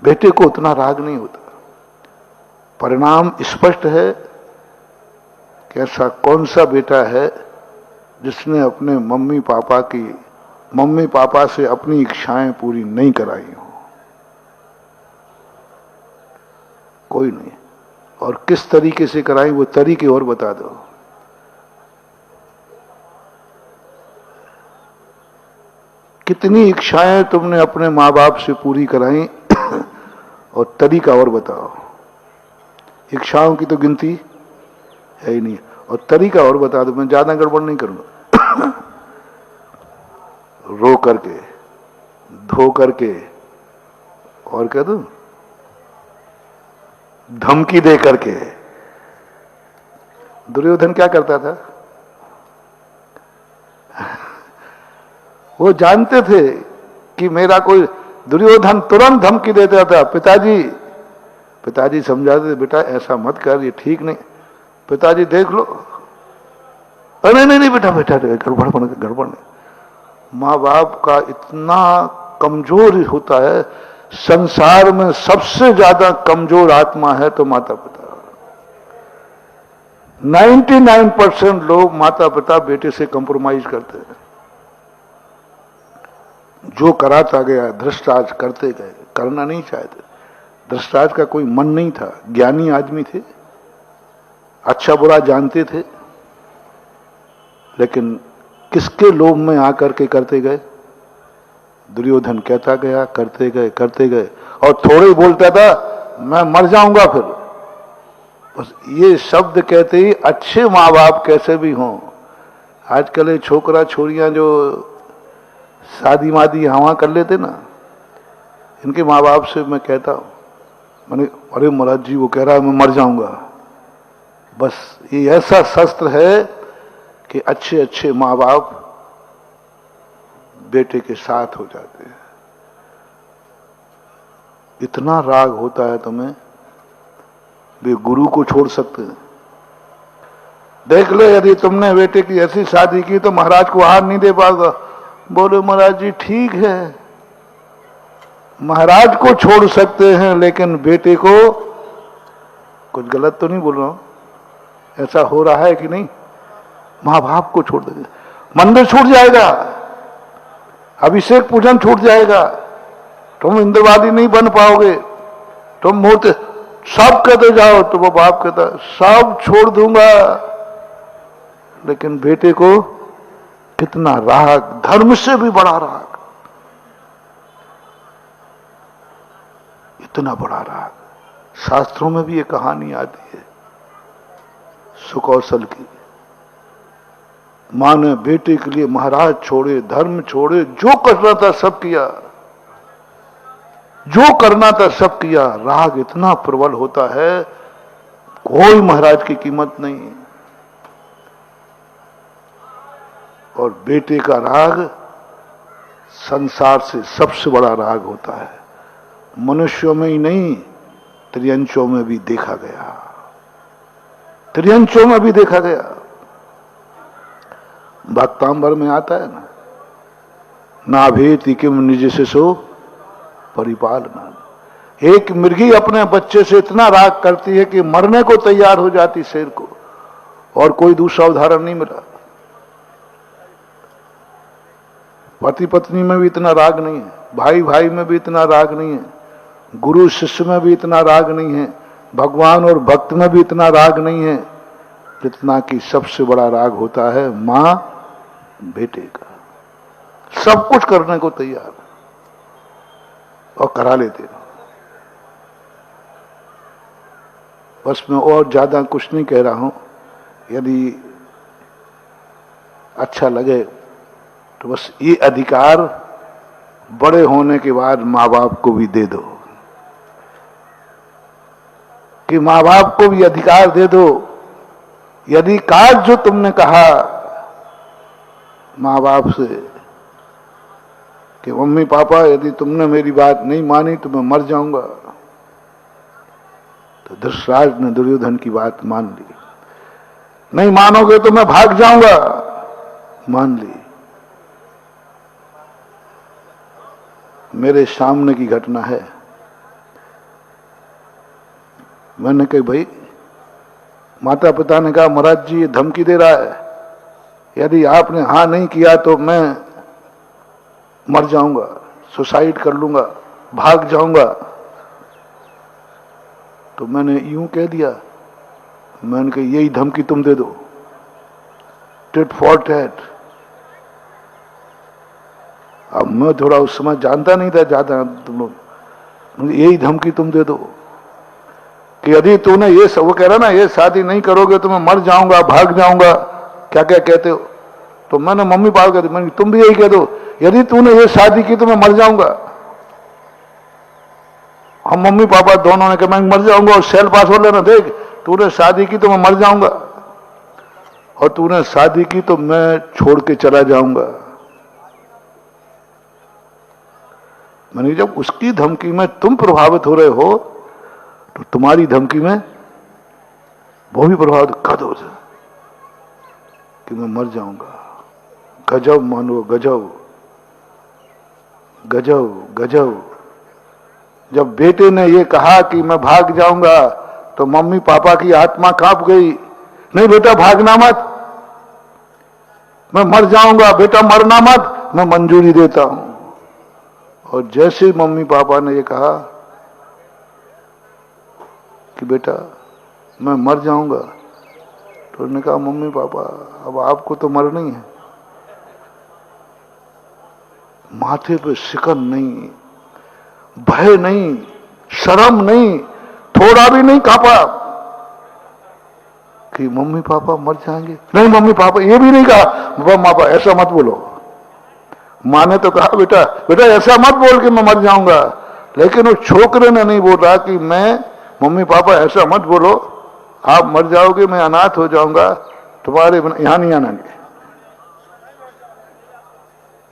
बेटे को उतना राग नहीं होता। परिणाम स्पष्ट है कि ऐसा कौन सा बेटा है जिसने अपने मम्मी पापा से अपनी इच्छाएं पूरी नहीं कराई हो। कोई नहीं। और किस तरीके से कराई वो तरीके और बता दो। कितनी इच्छाएं तुमने अपने माँ बाप से पूरी कराई और तरीका और बताओ। इच्छाओं की तो गिनती है ही नहीं, और तरीका और बता दो। मैं ज्यादा गड़बड़ नहीं करूंगा। रो करके, धो करके, और कह दो धमकी दे करके। दुर्योधन क्या करता था? वो जानते थे कि मेरा कोई, दुर्योधन तुरंत धमकी देता था। पिताजी समझाते थे, बेटा ऐसा मत कर, ये ठीक नहीं। पिताजी देख लो, अरे नहीं बेटा गड़बड़ नहीं। माँ बाप का इतना कमजोर होता है। संसार में सबसे ज्यादा कमजोर आत्मा है तो माता पिता। 99% लोग माता पिता बेटे से कंप्रोमाइज करते हैं। जो कराता गया धृष्टराज करते गए, करना नहीं चाहते। धृष्टराज का कोई मन नहीं था, ज्ञानी आदमी थे, अच्छा बुरा जानते थे, लेकिन किसके लोभ में आकर के करते गए? दुर्योधन कहता गया, करते गए, और थोड़े ही बोलता था, मैं मर जाऊंगा फिर। बस ये शब्द कहते ही अच्छे माँ बाप कैसे भी हों। आजकल ये छोकरा छोरियां जो शादी मादी हवा कर लेते ना, इनके माँ बाप से मैं कहता हूं, मैंने, अरे महाराज जी वो कह रहा है मैं मर जाऊंगा। बस ये ऐसा शस्त्र है कि अच्छे माँ बाप बेटे के साथ हो जाते हैं। इतना राग होता है तुम्हें, वे गुरु को छोड़ सकते हैं। देख लो, यदि तुमने बेटे की ऐसी शादी की तो महाराज को हार नहीं दे पाओगे। बोले महाराज जी ठीक है, महाराज को छोड़ सकते हैं लेकिन बेटे को, कुछ गलत तो नहीं बोल रहा हूं, ऐसा हो रहा है कि नहीं? मां बाप को छोड़ देंगे, मंदिर छूट जाएगा, अभिषेक पूजन छूट जाएगा, तुम इंद्रवादी नहीं बन पाओगे, तुम मूर्ति सब कहते जाओ तो वो बाप कहता सब छोड़ दूंगा। लेकिन बेटे को कितना राग, धर्म से भी बड़ा राग, इतना बड़ा राग। शास्त्रों में भी ये कहानी आती है सुकौशल की। मां ने बेटे के लिए महाराज छोड़े, धर्म छोड़े, जो करना था सब किया, जो करना था सब किया। राग इतना प्रबल होता है, कोई महाराज की कीमत नहीं। और बेटे का राग संसार से सबसे बड़ा राग होता है। मनुष्यों में ही नहीं, त्रियंचों में भी देखा गया, त्रियंचों में भी देखा गया। भक्तांबर में आता है ना, नाभेति किम निज शिशो परिपालना। एक मृगी अपने बच्चे से इतना राग करती है कि मरने को तैयार हो जाती शेर को, और कोई दूसरा उदाहरण नहीं मिला। पति पत्नी में भी इतना राग नहीं है, भाई भाई में भी इतना राग नहीं है, गुरु शिष्य में भी इतना राग नहीं है, भगवान और भक्त में भी इतना राग नहीं है, जितना कि सबसे बड़ा राग होता है मां बेटे का। सब कुछ करने को तैयार और करा लेते हो। बस मैं और ज्यादा कुछ नहीं कह रहा हूं। यदि अच्छा लगे तो बस ये अधिकार बड़े होने के बाद माँ बाप को भी दे दो, कि माँ बाप को भी अधिकार दे दो। यदि काज जो तुमने कहा माँ बाप से कि मम्मी पापा यदि तुमने मेरी बात नहीं मानी तो मैं मर जाऊंगा, तो धृतराष्ट्र ने दुर्योधन की बात मान ली। नहीं मानोगे तो मैं भाग जाऊंगा, मान ली। मेरे सामने की घटना है। मैंने कही भाई, माता पिता ने कहा महाराज जी ये धमकी दे रहा है, यदि आपने हाँ नहीं किया तो मैं मर जाऊंगा, सुसाइड कर लूंगा, भाग जाऊंगा। तो मैंने यूं कह दिया, मैंने कहा यही धमकी तुम दे दो, टिट फॉर टैट। अब मैं थोड़ा उस समय जानता नहीं था ज्यादा, तुम लोग, यही धमकी तुम दे दो कि यदि तूने ये सब, वो कह रहा ना ये शादी नहीं करोगे तो मैं मर जाऊंगा, भाग जाऊंगा, क्या क्या कहते हो। तो मैंने मम्मी पापा कहते, मैंने तुम भी यही कह दो, यदि तूने ये शादी की तो मैं मर जाऊंगा। हम मम्मी पापा दोनों ने कहा मैं मर जाऊंगा, और सेल पास हो लेना, देख तूने शादी की तो मैं मर जाऊंगा, और तूने शादी की तो मैं छोड़ के चला जाऊंगा। मैंने जब उसकी धमकी में तुम प्रभावित हो रहे हो तो तुम्हारी धमकी में वो भी प्रभावित कर दो कि मैं मर जाऊंगा। गजब मानो, गजब गजब गजब। जब बेटे ने ये कहा कि मैं भाग जाऊंगा तो मम्मी पापा की आत्मा कांप गई। नहीं बेटा भागना मत, मैं मर जाऊंगा, बेटा मरना मत, मैं मंजूरी देता हूं। और जैसे मम्मी पापा ने ये कहा कि बेटा मैं मर जाऊंगा, तो उन्होंने कहा मम्मी पापा अब आपको तो मरना ही है। माथे पे शिकन नहीं, भय नहीं, शर्म नहीं, थोड़ा भी नहीं कांपा कि मम्मी पापा मर जाएंगे। नहीं मम्मी पापा ये भी नहीं कहा, पापा ऐसा मत बोलो। माँ ने तो कहा बेटा बेटा ऐसा मत बोल कि मैं मर जाऊंगा, लेकिन उस छोकरे ने नहीं बोला कि मैं, मम्मी पापा ऐसा मत बोलो, आप मर जाओगे, मैं अनाथ हो जाऊंगा, तुम्हारे यहां नहीं आनेंगे।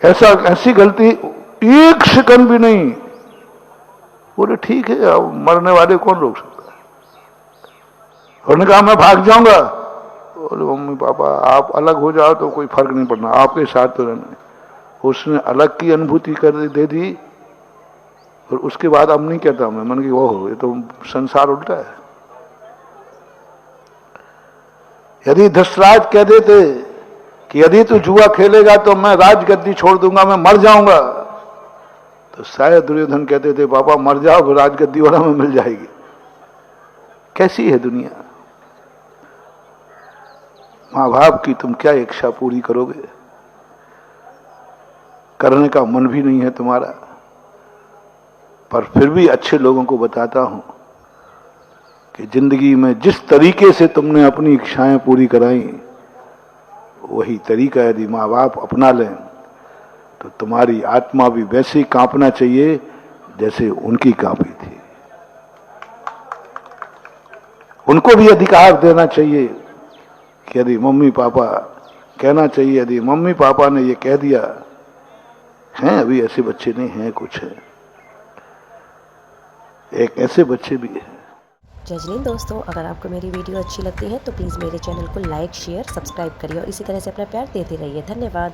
ऐसी गलती एक सेकंड भी नहीं। बोले ठीक है, अब मरने वाले कौन रोक सकता है। उन्होंने कहा मैं भाग जाऊंगा। बोले मम्मी पापा आप अलग हो जाओ तो कोई फर्क नहीं पड़ना, आपके साथ तो रहना। उसने अलग की अनुभूति कर दे दी, और उसके बाद अब नहीं कहता मैं, मन की ओह ये तो संसार उल्टा है। यदि धृतराज कह देते कि यदि तू जुआ खेलेगा तो मैं राजगद्दी छोड़ दूंगा, मैं मर जाऊंगा, तो शायद दुर्योधन कहते थे पापा मर जाओ, राजगद्दी वाला में मिल जाएगी। कैसी है दुनिया। मां बाप की तुम क्या इच्छा पूरी करोगे, करने का मन भी नहीं है तुम्हारा। पर फिर भी अच्छे लोगों को बताता हूं कि जिंदगी में जिस तरीके से तुमने अपनी इच्छाएं पूरी कराई, वही तरीका यदि माँ बाप अपना लें तो तुम्हारी आत्मा भी वैसे ही कांपना चाहिए जैसे उनकी कांपी थी। उनको भी अधिकार देना चाहिए कि यदि मम्मी पापा कहना चाहिए, यदि मम्मी पापा ने ये कह दिया, हैं अभी ऐसे बच्चे नहीं हैं, कुछ है, एक ऐसे बच्चे भी हैं। जजनीन दोस्तों, अगर आपको मेरी वीडियो अच्छी लगती है तो प्लीज़ मेरे चैनल को लाइक शेयर सब्सक्राइब करिए और इसी तरह से अपना प्यार देते रहिए। धन्यवाद।